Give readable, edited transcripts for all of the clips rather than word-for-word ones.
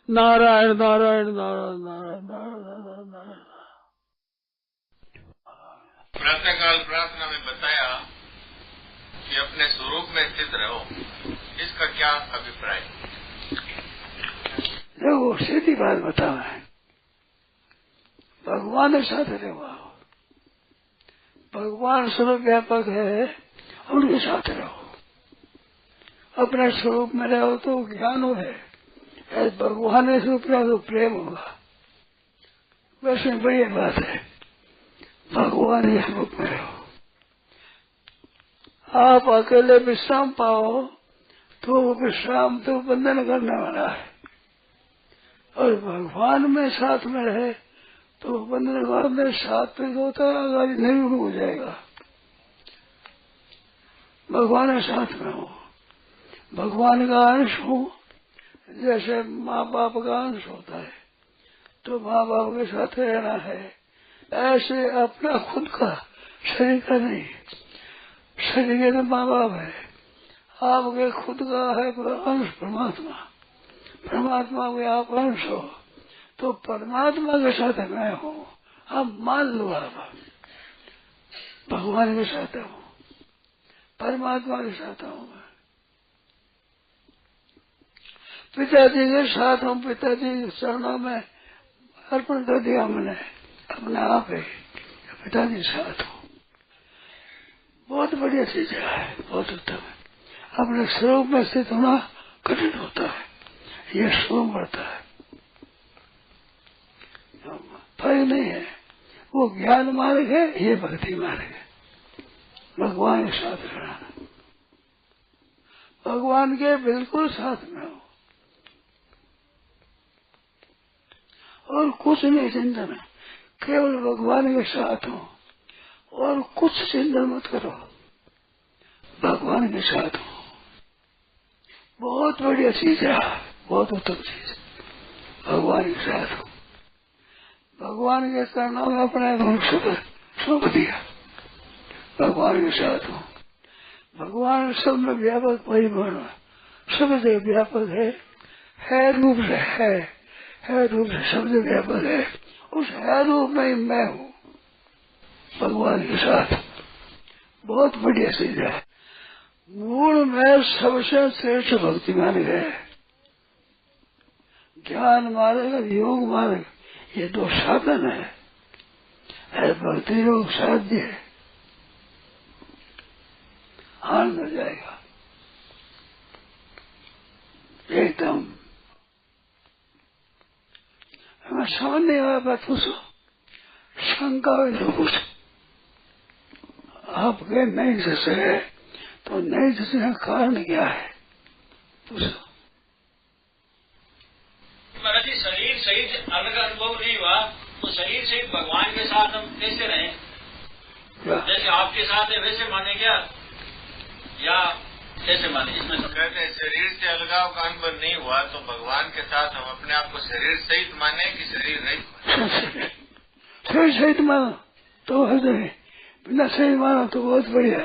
नारायण नारायण नारायण नारायण नारायण नारायण। प्रातःकाल प्रार्थना में बताया कि अपने स्वरूप में स्थित रहो, इसका क्या अभिप्राय? देखो सीधी बात बताओ, भगवान के साथ रहो, भगवान सर्वव्यापक है, उनके साथ रहो। अपने स्वरूप में रहो तो ज्ञान है, भगवान के स्वरूप में तो प्रेम होगा। वैसे बढ़िया बात है, भगवान के स्वरूप में रहो। आप अकेले विश्राम पाओ तो विश्राम तो बंधन करने वाला है, और भगवान में साथ में रहे तो बंधन में साथ में होता है, नहीं हो जाएगा। भगवान के साथ में हो, भगवान का अंश हो। जैसे माँ बाप का अंश होता है तो माँ बाप के साथ रहना है, ऐसे अपना खुद का शरीर का नहीं, शरीर में माँ बाप है, आपके खुद का है अंश परमात्मा, परमात्मा के आप अंश हो तो परमात्मा के साथ मैं हूँ। आप मान लो, आप भगवान के साथ हूँ, परमात्मा के साथ हूँ, पिताजी के साथ हूँ, पिताजी के चरणों में अर्पण कर दिया मैंने अपने आप है, पिताजी के साथ हूँ। बहुत बढ़िया चीज है, बहुत उत्तम है। अपने स्वरूप में स्थित होना कठिन होता है, ये स्वरूप बढ़ता है, फर्क नहीं है। वो ज्ञान मार्ग है, ये भक्ति मार्ग है। भगवान के साथ रहना, भगवान के बिल्कुल साथ में हो, और कुछ नहीं चिंतन है, केवल भगवान के साथ हो, और कुछ चिंतन मत करो, भगवान के साथ हो। बहुत बढ़िया चीज है, बहुत उत्तम चीज, भगवान के साथ हो। भगवान के चरणों में अपने सौंप दिया, भगवान के साथ हो। भगवान सब में व्यापक परिपूर्ण, सब जगह व्यापक है रूप से है रूप से सब जगह व्यापक है। उस है रूप में ही मैं हूँ, भगवान के साथ। बहुत बढ़िया चीज है। मूल में सबसे श्रेष्ठ भक्ति मार्ग है, ज्ञान मार्ग और योग मार्ग, ये दो साधन है। भक्ति योग साध्य है, आनंद हो जाएगा एकदम। हमें समझ नहीं आया बात, पूछो, शंका है तो पूछो। आपके नहीं जैसे तो नहीं जैसे का कारण क्या है, पूछो। महाराज जी, शरीर सहित अलग अनुभव नहीं हुआ तो शरीर सहित भगवान के साथ हम कैसे रहें? जैसे आपके साथ है वैसे माने क्या, या कैसे माने? इसमें तो कहते हैं शरीर से अलगाव का अनुभव नहीं हुआ तो भगवान के साथ हम अपने आप को शरीर सहित माने कि शरीर रहित? शरीर सहित मानो तो हृदय, बिना शरीर मानो तो बहुत बढ़िया।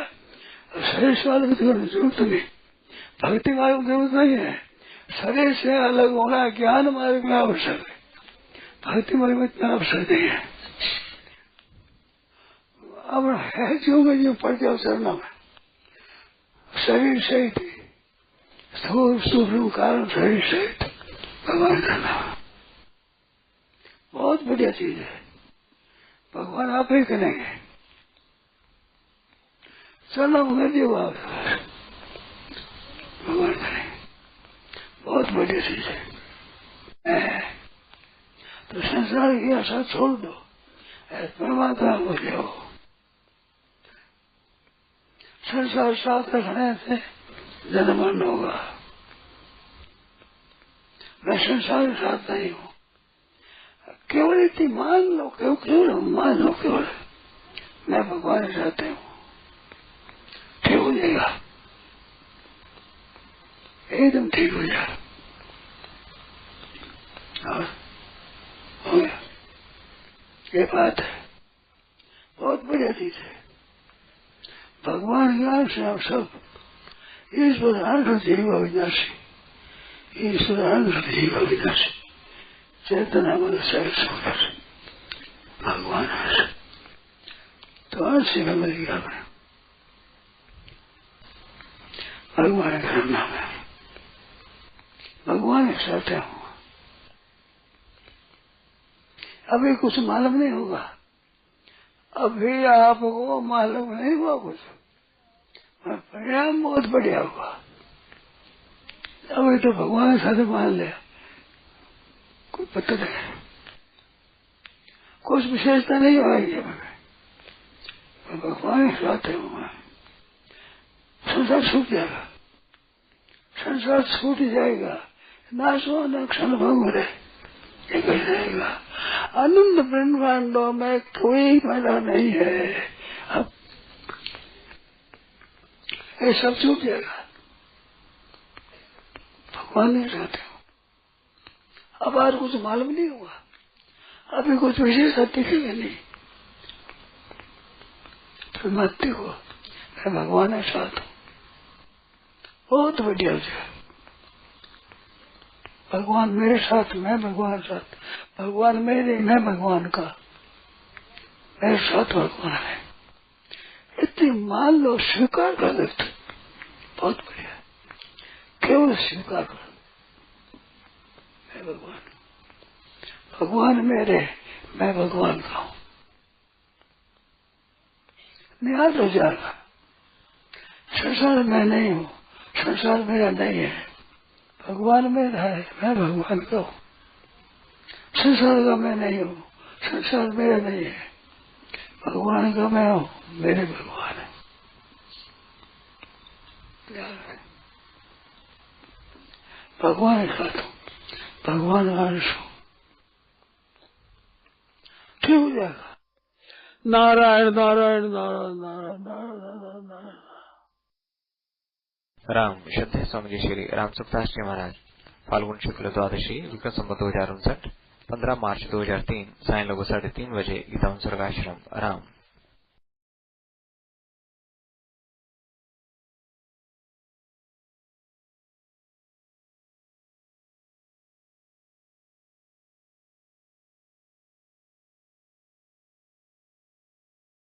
शरीर वाले की जरूरत नहीं, भक्ति मार्ग की जरूरत नहीं है। शरीर से अलग होना ज्ञान मार्ग में आवश्यक है, भक्ति मार्ग में इतना आवश्यक नहीं है। अब है जो पड़ जाओ चरणों में, शरीर सहित स्थूल सूक्ष्म कारण शरीर सहित भगवान का नाम, बहुत बढ़िया चीज है। भगवान आप ही करेंगे, चरणों में दियो आप, भगवान करेंगे, बहुत बढ़िया चीज है। तो संसार की आशा छोड़ दो, परमात्मा को जाओ। संसार साथ रखने से जन्मन होगा, मैं संसार के साथ नहीं हूँ। केवल इतनी मान लो, केवल मान लो, केवल मैं भगवान के साथ हूँ, ठीक हो जाएगा, एकदम ठीक हो जाएगा। और हो गया, ये बात है, बहुत बढ़िया चीज है। भगवान ज्ञान से आप सब ईश्वर अंश जीव अविनाशी, ईश्वर अंश जीव अविनाशी, चेतना मन सेल्स भगवान तो अंश में मिल गया। भगवान के नाम है, भगवान के साथ हूँ। अभी कुछ मालूम नहीं होगा, अभी आपको मालूम नहीं हुआ कुछ, परिणाम बहुत बढ़िया होगा। अभी तो भगवान के साथ मान लिया, कोई पता नहीं, कुछ विशेषता नहीं होगी। भगवान के साथ हूँ, संसार छूट जाएगा, संसार छूट जाएगा, नाश होना क्षण भंग रहे जाएगा। आनंद ब्रह्मांडों में कोई मेरा नहीं है, अब ये सब छूट जाएगा। भगवान नहीं चाहते हो। अब आज कुछ मालूम नहीं हुआ, अभी कुछ विशेष दिखेगा नहीं, तो मत देखो मैं भगवान के साथ हूँ, बहुत बढ़िया है। भगवान मेरे साथ, मैं भगवान साथ, भगवान मेरे, मैं भगवान का, मेरे साथ भगवान है। इतनी मान लो, स्वीकार कर देते, बहुत बढ़िया, केवल स्वीकार कर, मैं भगवान, भगवान मेरे, मैं भगवान का हूँ। निहाल हो जाएगा, संसार में नहीं हूँ, संसार मेरा नहीं है, भगवान मेरा है, मैं भगवान का हूँ। संसार का मैं नहीं हूँ, संसार मेरा नहीं है, भगवान का मैं हूँ, मेरे भगवान है। भगवान के साथ हूँ, भगवान अंश हूँ, ठीक हो जाएगा। नारायण नारायण नारायण नारायण नारायण नारायण। राम श्रद्धेय स्वामी जी श्री रामसुखदास जी महाराज, फाल्गुन शुक्ल द्वादशी, विक्रम संवत 2059, 15 मार्च 2003, सायं लगभग 3:30 बजे, गीता उत्सर्गाश्रम, राम।